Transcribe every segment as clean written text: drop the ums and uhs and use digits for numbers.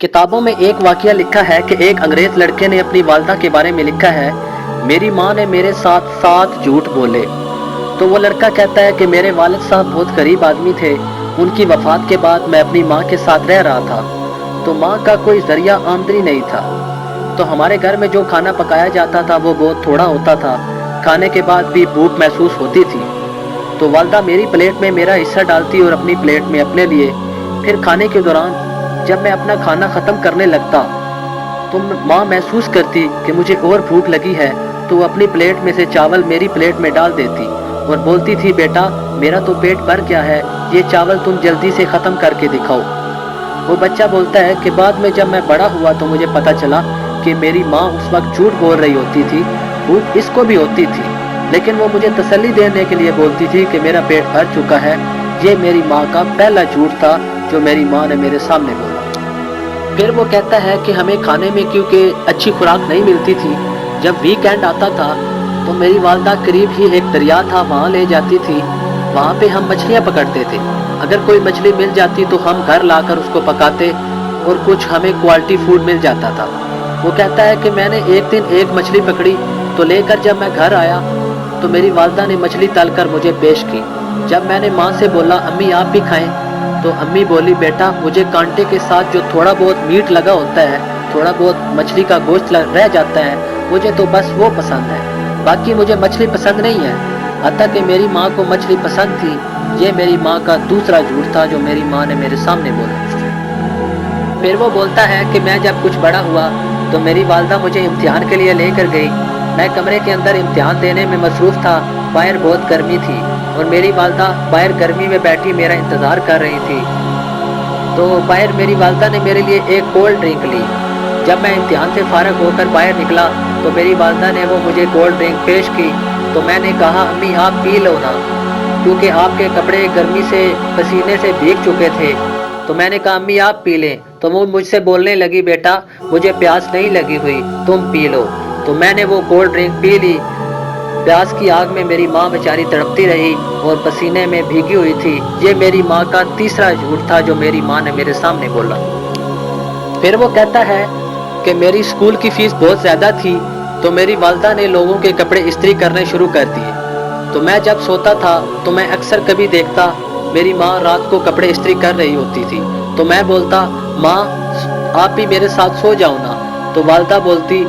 किताबों में एक वाकया लिखा है कि एक अंग्रेज लड़के ने अपनी वालदा के बारे में लिखा है, मेरी माँ ने मेरे साथ 7 झूठ बोले। तो वो लड़का कहता है कि मेरे वालिद साहब बहुत गरीब आदमी थे। उनकी वफात के बाद मैं अपनी माँ के साथ रह रहा था, तो माँ का कोई जरिया आमदनी नहीं था। तो हमारे घर में जो खाना पकाया जाता था वो बहुत थोड़ा होता था। खाने के बाद भी भूख महसूस होती थी, तो वालदा मेरी प्लेट में मेरा हिस्सा डालती और अपनी प्लेट में अपने लिए। फिर खाने के दौरान जब मैं अपना खाना ख़त्म करने लगता तो माँ महसूस करती कि मुझे और भूख लगी है, तो वो अपनी प्लेट में से चावल मेरी प्लेट में डाल देती और बोलती थी, बेटा मेरा तो पेट भर गया है, ये चावल तुम जल्दी से ख़त्म करके दिखाओ। वो बच्चा बोलता है कि बाद में जब मैं बड़ा हुआ तो मुझे पता चला कि मेरी माँ उस वक्त झूठ बोल रही होती थी। भूख इसको भी होती थी, लेकिन वो मुझे तसल्ली देने के लिए बोलती थी कि मेरा पेट भर चुका है। ये मेरी माँ का पहला झूठ था जो मेरी माँ ने मेरे सामने बोला। फिर वो कहता है कि हमें खाने में क्योंकि अच्छी खुराक नहीं मिलती थी, जब वीकेंड आता था तो मेरी वालदा करीब ही एक दरिया था, वहाँ ले जाती थी। वहाँ पे हम मछलियाँ पकड़ते थे। अगर कोई मछली मिल जाती तो हम घर लाकर उसको पकाते और कुछ हमें क्वालिटी फूड मिल जाता था। वो कहता है कि मैंने एक दिन एक मछली पकड़ी तो लेकर जब मैं घर आया तो मेरी वालदा ने मछली तलकर मुझे पेश की। जब मैंने माँ से बोला, अम्मी आप भी खाएं, तो अम्मी बोली, बेटा मुझे कांटे के साथ जो थोड़ा बहुत मीट लगा होता है, थोड़ा बहुत मछली का गोश्त रह जाता है, मुझे तो बस वो पसंद है, बाकी मुझे मछली पसंद नहीं है। हत्ता कि मेरी माँ को मछली पसंद थी। ये मेरी माँ का दूसरा झूठ था जो मेरी माँ ने मेरे सामने बोला। फिर वो बोलता है कि मैं जब कुछ बड़ा हुआ तो मेरी वालदा मुझे इम्तिहान के लिए लेकर गई। मैं कमरे के अंदर इम्तिहान देने में मसरूफ़ था। बाहर बहुत गर्मी थी और मेरी वालदा बाहर गर्मी में बैठी मेरा इंतज़ार कर रही थी। तो बाहर मेरी वालदा ने मेरे लिए एक कोल्ड ड्रिंक ली। जब मैं इम्तिहान से फारग होकर बाहर निकला तो मेरी वालदा ने वो मुझे कोल्ड ड्रिंक पेश की। तो मैंने कहा, अम्मी आप पी लो ना, क्योंकि आपके कपड़े गर्मी से पसीने से भीग चुके थे। तो मैंने कहा, अम्मी आप पी लें। तो वो मुझसे बोलने लगी, बेटा मुझे प्यास नहीं लगी हुई, तुम पी लो। तो मैंने वो कोल्ड ड्रिंक पी ली। प्यास की आग में मेरी माँ बेचारी तड़पती रही और पसीने में भीगी हुई थी। ये मेरी माँ का तीसरा झूठ था जो मेरी माँ ने मेरे सामने बोला। फिर वो कहता है कि मेरी स्कूल की फीस बहुत ज़्यादा थी, तो मेरी वालदा ने लोगों के कपड़े इस्त्री करने शुरू कर दिए। तो मैं जब सोता था तो मैं अक्सर कभी देखता मेरी माँ रात को कपड़े इस्त्री कर रही होती थी। तो मैं बोलता, माँ आप भी मेरे साथ सो जाओ ना। तो वालदा बोलती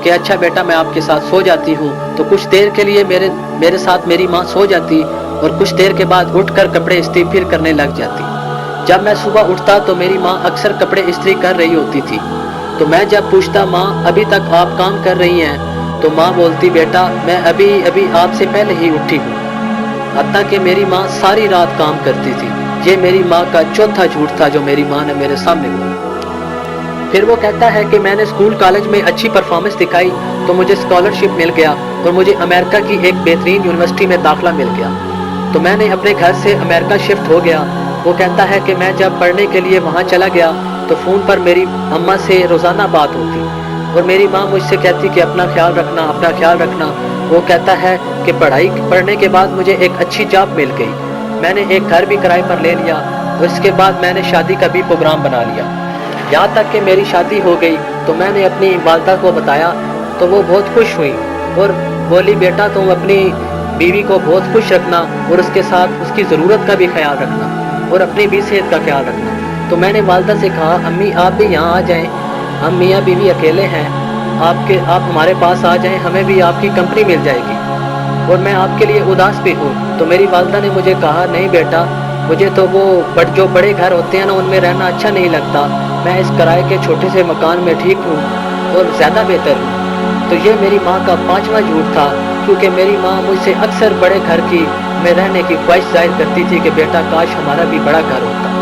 कि अच्छा बेटा मैं आपके साथ सो जाती हूँ। तो कुछ देर के लिए मेरे साथ मेरी माँ सो जाती और कुछ देर के बाद उठकर कपड़े इस्त्री फिर करने लग जाती। जब मैं सुबह उठता तो मेरी माँ अक्सर कपड़े इस्त्री कर रही होती थी। तो मैं जब पूछता, माँ अभी तक आप काम कर रही हैं? तो माँ बोलती, बेटा मैं अभी आपसे पहले ही उठी हूँ। हत्ता कि मेरी माँ सारी रात काम करती थी। ये मेरी माँ का चौथा झूठ था जो मेरी माँ ने मेरे सामने बोला। फिर वो कहता है कि मैंने स्कूल कॉलेज में अच्छी परफॉर्मेंस दिखाई तो मुझे स्कॉलरशिप मिल गया और मुझे अमेरिका की एक बेहतरीन यूनिवर्सिटी में दाखिला मिल गया। तो मैंने अपने घर से अमेरिका शिफ्ट हो गया। वो कहता है कि मैं जब पढ़ने के लिए वहाँ चला गया तो फ़ोन पर मेरी अम्मा से रोज़ाना बात होती और मेरी माँ मुझसे कहती कि अपना ख्याल रखना, अपना ख्याल रखना। वो कहता है कि पढ़ने के बाद मुझे एक अच्छी जॉब मिल गई। मैंने एक घर भी किराए पर ले लिया और इसके बाद मैंने शादी का भी प्रोग्राम बना लिया। यहाँ तक कि मेरी शादी हो गई तो मैंने अपनी वालदा को बताया तो वो बहुत खुश हुई और बोली, बेटा तुम अपनी बीवी को बहुत खुश रखना और उसके साथ उसकी ज़रूरत का भी ख्याल रखना और अपनी भी सेहत का ख्याल रखना। तो मैंने वालदा से कहा, अम्मी आप भी यहाँ आ जाएं, हम मियाँ बीवी अकेले हैं, आप हमारे पास आ जाएं, हमें भी आपकी कंपनी मिल जाएगी और मैं आपके लिए उदास भी हूँ। तो मेरी वालदा ने मुझे कहा, नहीं बेटा मुझे तो वो जो बड़े घर होते हैं ना उनमें रहना अच्छा नहीं लगता, मैं इस किराए के छोटे से मकान में ठीक हूँ और ज़्यादा बेहतर हूँ। तो ये मेरी माँ का पांचवा झूठ था, क्योंकि मेरी माँ मुझसे अक्सर बड़े घर में रहने की ख्वाहिश जाहिर करती थी कि बेटा काश हमारा भी बड़ा घर होता।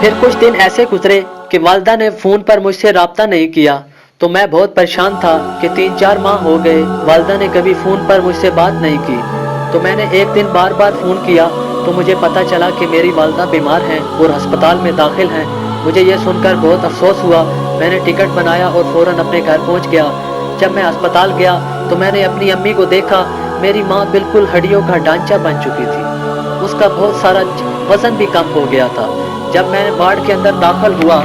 फिर कुछ दिन ऐसे गुजरे कि वालदा ने फ़ोन पर मुझसे रब्ता नहीं किया। तो मैं बहुत परेशान था कि 3-4 माह हो गए वालदा ने कभी फ़ोन पर मुझसे बात नहीं की। तो मैंने एक दिन बार बार फ़ोन किया तो मुझे पता चला कि मेरी वालदा बीमार हैं और अस्पताल में दाखिल हैं। मुझे यह सुनकर बहुत अफसोस हुआ। मैंने टिकट बनाया और फ़ौरन अपने घर पहुंच गया। जब मैं अस्पताल गया तो मैंने अपनी अम्मी को देखा। मेरी माँ बिल्कुल हड्डियों का ढांचा बन चुकी थी, उसका बहुत सारा वज़न भी कम हो गया था। जब मैं वार्ड के अंदर दाखिल हुआ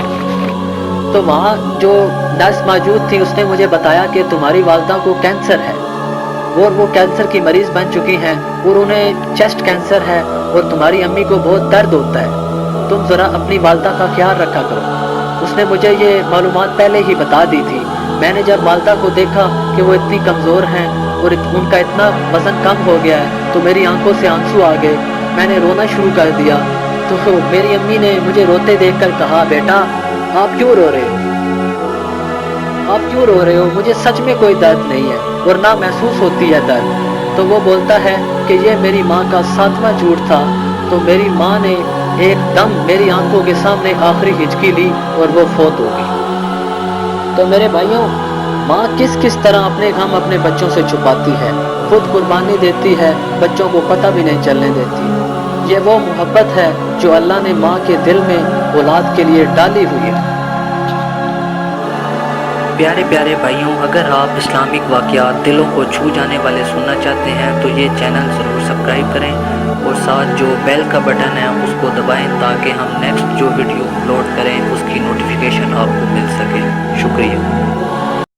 तो वहाँ जो नर्स मौजूद थी उसने मुझे बताया कि तुम्हारी वालदा को कैंसर है और वो कैंसर की मरीज बन चुकी हैं और उन्हें चेस्ट कैंसर है और तुम्हारी अम्मी को बहुत दर्द होता है, तुम ज़रा अपनी वालदा का ख्याल रखा करो। उसने मुझे ये मालूमात पहले ही बता दी थी। मैंने जब वालदा को देखा कि वो इतनी कमज़ोर हैं और उनका इतना वज़न कम हो गया है तो मेरी आंखों से आंसू आ गए। मैंने रोना शुरू कर दिया तो मेरी अम्मी ने मुझे रोते देखकर कहा, बेटा आप क्यों रो रहे हो, आप क्यों रो रहे हो, मुझे सच में कोई दर्द नहीं है और ना महसूस होती है दर्द। तो वो बोलता है कि ये मेरी माँ का 7वां झूठ था। तो मेरी माँ ने एकदम मेरी आंखों के सामने आखिरी हिचकी ली और वो फौत हो गई। तो मेरे भाइयों, माँ किस किस तरह अपने गम अपने बच्चों से छुपाती है, खुद कुर्बानी देती है, बच्चों को पता भी नहीं चलने देती। ये वो मोहब्बत है जो अल्लाह ने माँ के दिल में औलाद के लिए डाली हुई है। प्यारे प्यारे भाइयों, अगर आप इस्लामिक वाक़यात दिलों को छू जाने वाले सुनना चाहते हैं तो ये चैनल ज़रूर सब्सक्राइब करें और साथ जो बेल का बटन है उसको दबाएं ताकि हम नेक्स्ट जो वीडियो अपलोड करें उसकी नोटिफिकेशन आपको मिल सके। शुक्रिया।